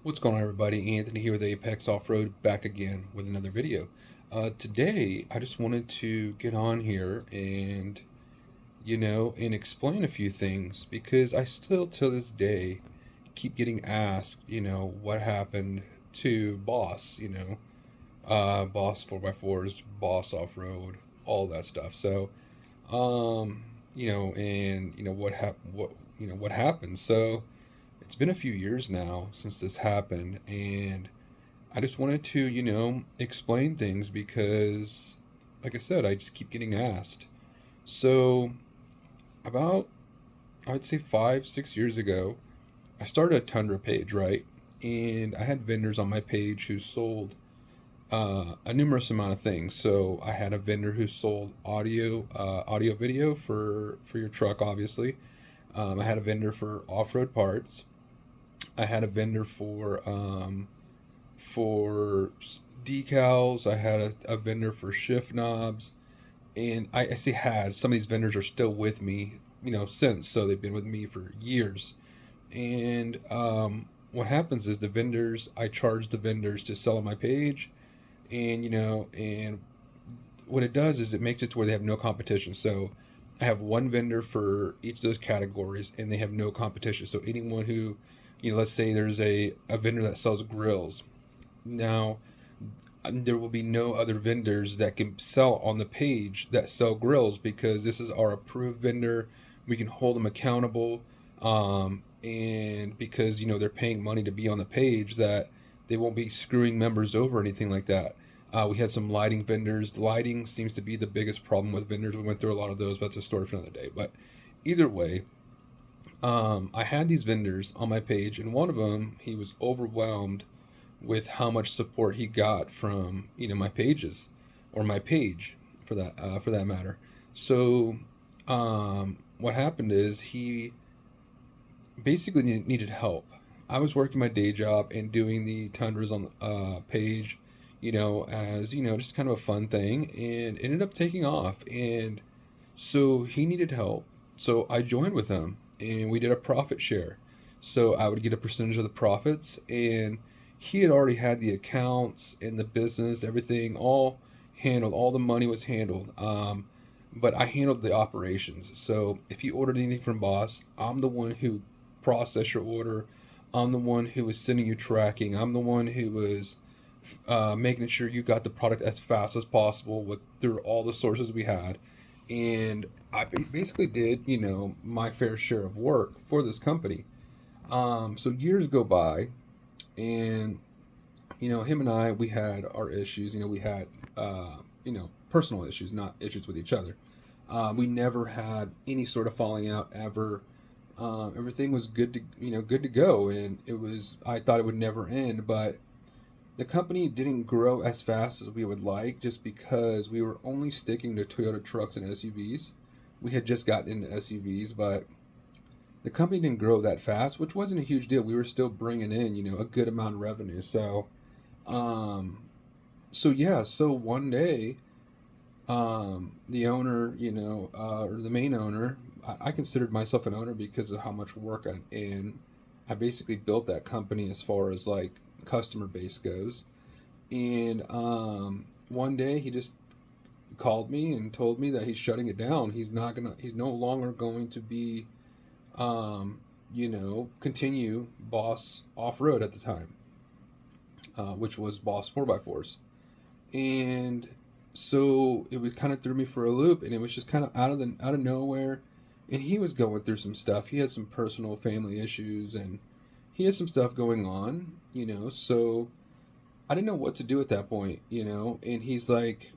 What's going on, everybody? Anthony here with Apex Off-Road, back again with another video. Today, I just wanted to get on here and, and explain a few things because I still, to this day, keep getting asked, what happened to Boss, Boss 4x4s, Boss Off-Road, all that stuff. So, what happened. So, it's been a few years now since this happened, and I just wanted to, explain things because, like I said, I just keep getting asked. So, about, I'd say 5, 6 years ago, I started a Tundra page, right? And I had vendors on my page who sold a numerous amount of things. So I had a vendor who sold audio video for your truck, obviously. I had a vendor for off-road parts. I had a vendor for decals. I had a vendor for shift knobs, and I say had. Some of these vendors are still with me, since, so they've been with me for years. And what happens is I charge the vendors to sell on my page, and what it does is it makes it to where they have no competition. So I have one vendor for each of those categories, and they have no competition. So anyone who, let's say there's a vendor that sells grills. Now, there will be no other vendors that can sell on the page that sell grills because this is our approved vendor. We can hold them accountable. And because, they're paying money to be on the page, that they won't be screwing members over or anything like that. We had some lighting vendors. Lighting seems to be the biggest problem with vendors. We went through a lot of those, but that's a story for another day. But either way, I had these vendors on my page, and one of them, he was overwhelmed with how much support he got from my pages, or my page for that matter. So what happened is he basically needed help. I was working my day job and doing the Tundras on the page, as just kind of a fun thing, and it ended up taking off. And so he needed help. So I joined with him, and we did a profit share. So I would get a percentage of the profits, and he had already had the accounts and the business, everything all handled. All the money was handled. But I handled the operations. So if you ordered anything from Boss, I'm the one who processed your order. I'm the one who was sending you tracking. I'm the one who was making sure you got the product as fast as possible with through all the sources we had. And I basically did, my fair share of work for this company. So years go by, and him and I, we had our issues. We had personal issues, not issues with each other. We never had any sort of falling out ever. Everything was good to go, and it was. I thought it would never end, but the company didn't grow as fast as we would like, just because we were only sticking to Toyota trucks and SUVs. We had just gotten into SUVs, but the company didn't grow that fast, which wasn't a huge deal. We were still bringing in, a good amount of revenue. Um, so yeah, so one day, the owner, or the main owner, I considered myself an owner because of how much work I basically built that company as far as like customer base goes. And one day he just called me and told me that he's shutting it down. He's no longer going to be, continue Boss Off Road at the time, which was Boss 4x4s. And so it was kind of threw me for a loop, and it was just kind of out of nowhere. And he was going through some stuff. He had some personal family issues, and he had some stuff going on, so I didn't know what to do at that point, and he's like,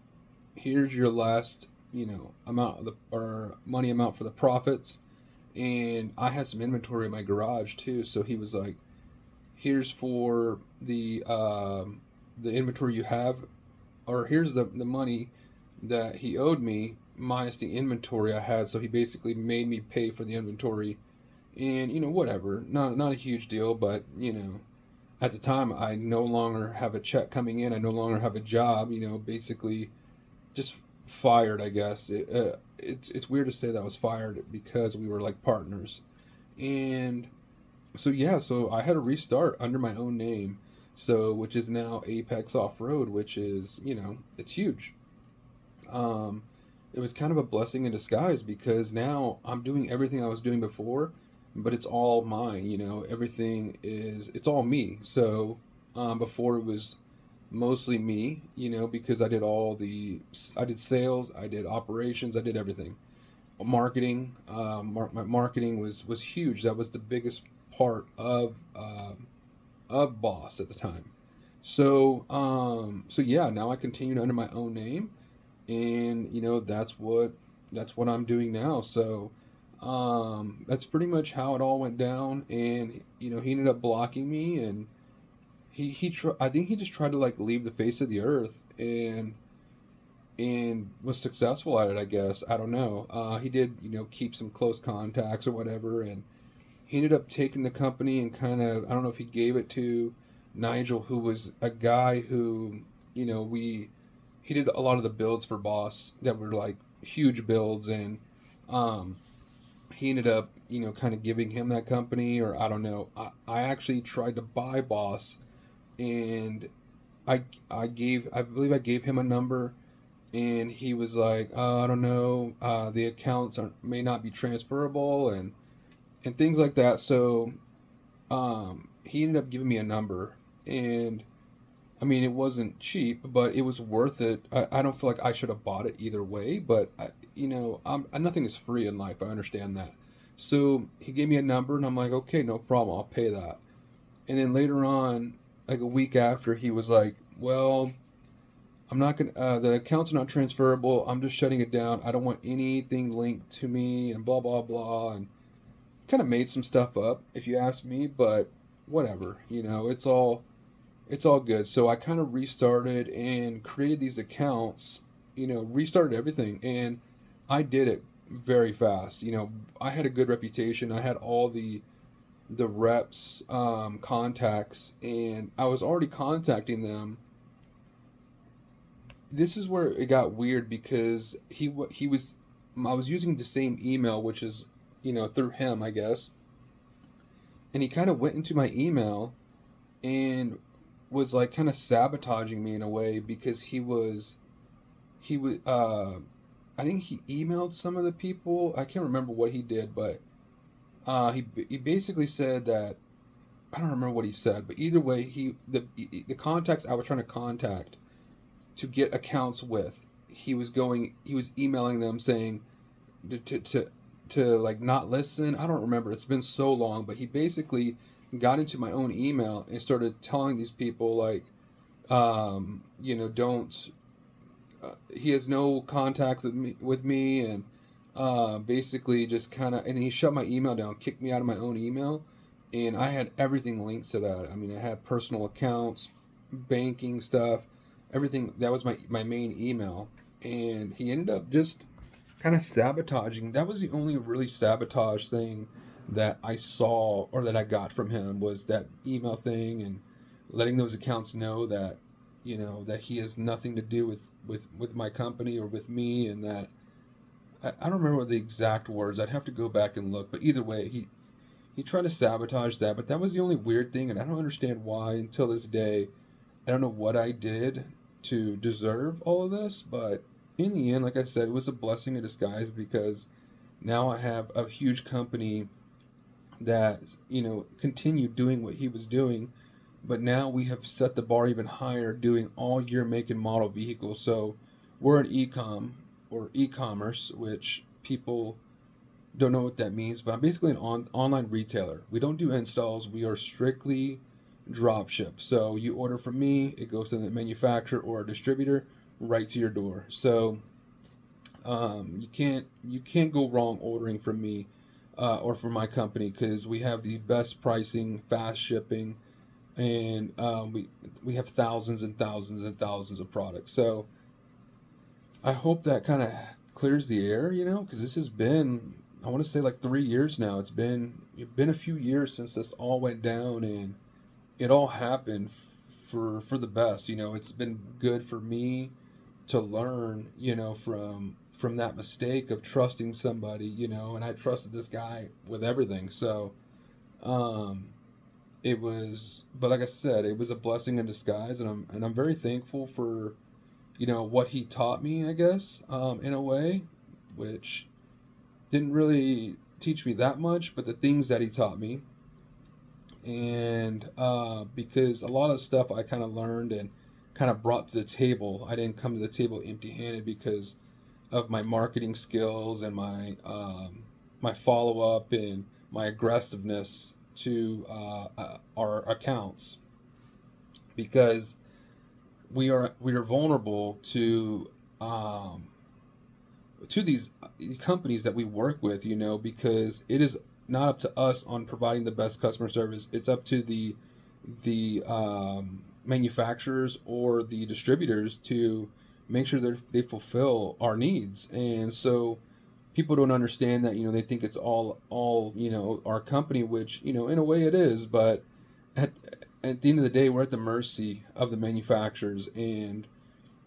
here's your last, amount of the or money amount for the profits. And I had some inventory in my garage too, so he was like, here's for the inventory you have, or here's the money that he owed me minus the inventory I had. So he basically made me pay for the inventory, and whatever, not a huge deal, but at the time I no longer have a check coming in. I no longer have a job. Basically just fired, I guess. It's weird to say that I was fired because we were like partners, and So yeah, so I had to restart under my own name, so which is now Apex Off-Road, which is, it's huge. Um, it was kind of a blessing in disguise because now I'm doing everything I was doing before, but it's all mine. Everything it's all me. So before it was mostly me, because I did sales, I did operations, I did everything. Marketing, my marketing was huge. That was the biggest part of Boss at the time. So yeah, now I continue under my own name, and that's what I'm doing now. So that's pretty much how it all went down. And he ended up blocking me, and I think he just tried to like leave the face of the earth, and was successful at it, I guess. I don't know. He did, keep some close contacts or whatever, and he ended up taking the company and kind of, I don't know if he gave it to Nigel, who was a guy who, we he did a lot of the builds for Boss that were like huge builds, and um, he ended up, kind of giving him that company, or I don't know. I actually tried to buy Boss, and I believe I gave him a number, and he was like, I don't know, the accounts may not be transferable, and things like that. So he ended up giving me a number, and I mean, it wasn't cheap, but it was worth it. I don't feel like I should have bought it either way, but nothing is free in life. I understand that. So he gave me a number, and I'm like, okay, no problem, I'll pay that. And then later on, like a week after, he was like, well, I'm not gonna. The accounts are not transferable. I'm just shutting it down. I don't want anything linked to me, and blah blah blah. And kind of made some stuff up, if you ask me, but whatever. It's all good. So I kind of restarted and created these accounts. Restarted everything, and I did it very fast. I had a good reputation. I had all the reps contacts, and I was already contacting them. This is where it got weird because he was I was using the same email, which is through him, I guess, and he kind of went into my email and was like kind of sabotaging me in a way because he was I think he emailed some of the people. I can't remember what he did, but he basically said that, I don't remember what he said, but either way, the contacts I was trying to contact to get accounts with, he was emailing them saying to like not listen. I don't remember. It's been so long, but he basically got into my own email and started telling these people like, don't. He has no contact with me, and basically just kind of, and he shut my email down, kicked me out of my own email, and I had everything linked to that. I mean, I had personal accounts, banking stuff, everything. That was my main email, and he ended up just kind of sabotaging. That was the only really sabotage thing that I saw or that I got from him, was that email thing, and letting those accounts know that that he has nothing to do with my company or with me, and that I don't remember the exact words. I'd have to go back and look, but either way, he tried to sabotage that. But that was the only weird thing, and I don't understand why until this day. I don't know what I did to deserve all of this, but in the end, like I said, it was a blessing in disguise because now I have a huge company that continued doing what he was doing, but now we have set the bar even higher, doing all year make and model vehicles. So we're an e-commerce, which people don't know what that means, but I'm basically an online retailer. We don't do installs. We are strictly drop ship. So you order from me, it goes to the manufacturer or a distributor right to your door. So you can't go wrong ordering from me or from my company, because we have the best pricing, fast shipping, and we have thousands and thousands and thousands of products. So I hope that kind of clears the air, because this has been, I want to say, like 3 years now. It's been a few years since this all went down, and it all happened for the best. It's been good for me to learn, from that mistake of trusting somebody, and I trusted this guy with everything. So it was, but like I said, it was a blessing in disguise, and I'm very thankful for, what he taught me, I guess, in a way, which didn't really teach me that much, but the things that he taught me, and because a lot of stuff I kind of learned and kind of brought to the table, I didn't come to the table empty-handed because of my marketing skills and my follow-up and my aggressiveness to our accounts, because we are vulnerable um, to these companies that we work with, because it is not up to us on providing the best customer service. It's up to the manufacturers or the distributors to make sure that they fulfill our needs. And so people don't understand that. They think it's all our company, which in a way it is, but at at the end of the day, we're at the mercy of the manufacturers, and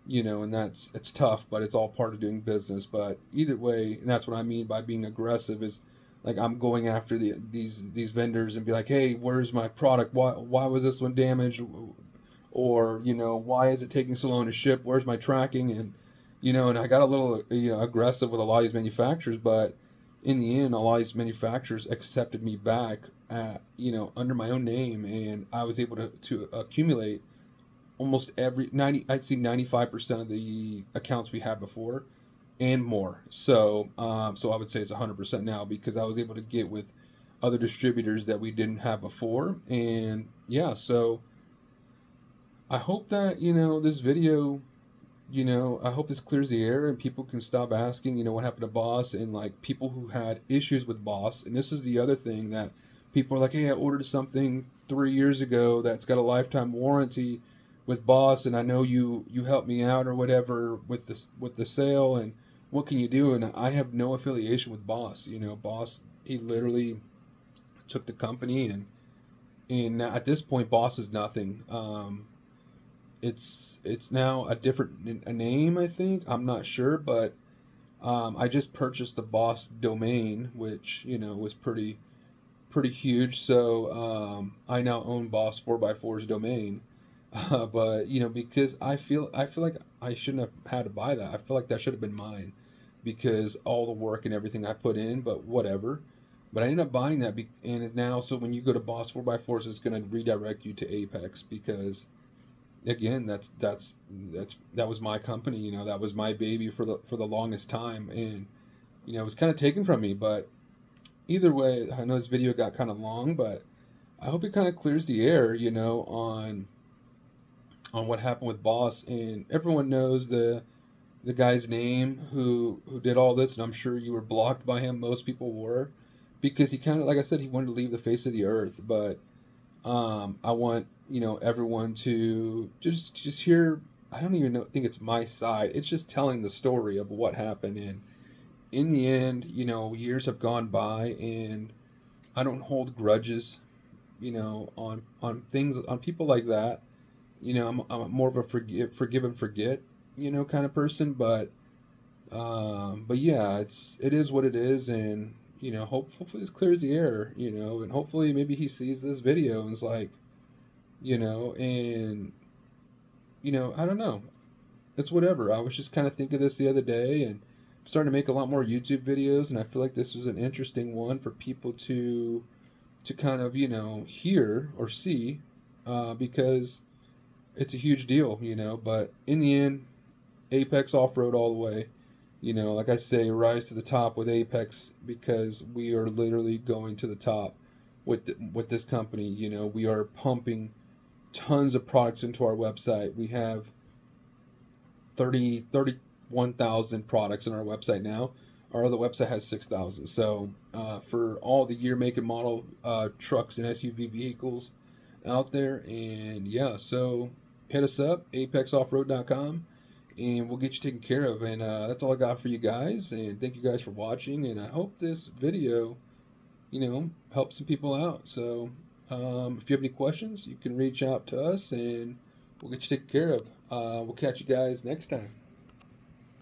it's tough, but it's all part of doing business. But either way, and that's what I mean by being aggressive, is like I'm going after these vendors and be like, hey, where's my product? Why was this one damaged? Or why is it taking so long to ship? Where's my tracking? And I got a little aggressive with a lot of these manufacturers, but in the end, a lot of these manufacturers accepted me back at under my own name, and I was able to accumulate almost every 90, I'd say 95% of the accounts we had before and more. So I would say it's 100% now, because I was able to get with other distributors that we didn't have before. And yeah, so I hope that this video, I hope this clears the air and people can stop asking, what happened to Boss, and like people who had issues with Boss. And this is the other thing that people are like, hey, I ordered something 3 years ago that's got a lifetime warranty with Boss, and I know you helped me out or whatever with the sale, and what can you do? And I have no affiliation with Boss. Boss, he literally took the company, and at this point, Boss is nothing. It's now a name, I think. I'm not sure, but I just purchased the Boss domain, which was pretty huge. So I now own Boss 4x4's domain. But because I feel like I shouldn't have had to buy that. I feel like that should have been mine, because all the work and everything I put in. But whatever. But I ended up buying that, and now, so when you go to Boss 4x4s, it's going to redirect you to Apex, because again, that was my company. That was my baby for the longest time, and it was kind of taken from me. But either way, I know this video got kind of long, but I hope it kind of clears the air, on what happened with Boss. And everyone knows the guy's name who did all this, and I'm sure you were blocked by him. Most people were, because he kind of, like I said, he wanted to leave the face of the earth. But I want everyone to just hear. I don't even think it's my side. It's just telling the story of what happened. And in the end, years have gone by, and I don't hold grudges, on things, on people like that. I'm more of a forgive and forget, kind of person. But yeah, it is what it is, and hopefully this clears the air, and hopefully maybe he sees this video and is like, and I don't know, it's whatever. I was just kind of thinking this the other day, and I'm starting to make a lot more YouTube videos, and I feel like this was an interesting one for people to kind of hear or see, because it's a huge deal, but in the end, Apex Off-Road all the way. Like I say, rise to the top with Apex, because we are literally going to the top with this company. We are pumping tons of products into our website. We have 31,000 products on our website now. Our other website has 6,000. So for all the year, make, and model trucks and SUV vehicles out there. And yeah, so hit us up, apexoffroad.com, and we'll get you taken care of. And that's all I got for you guys. And thank you guys for watching. And I hope this video, helps some people out. So if you have any questions, you can reach out to us, and we'll get you taken care of. We'll catch you guys next time.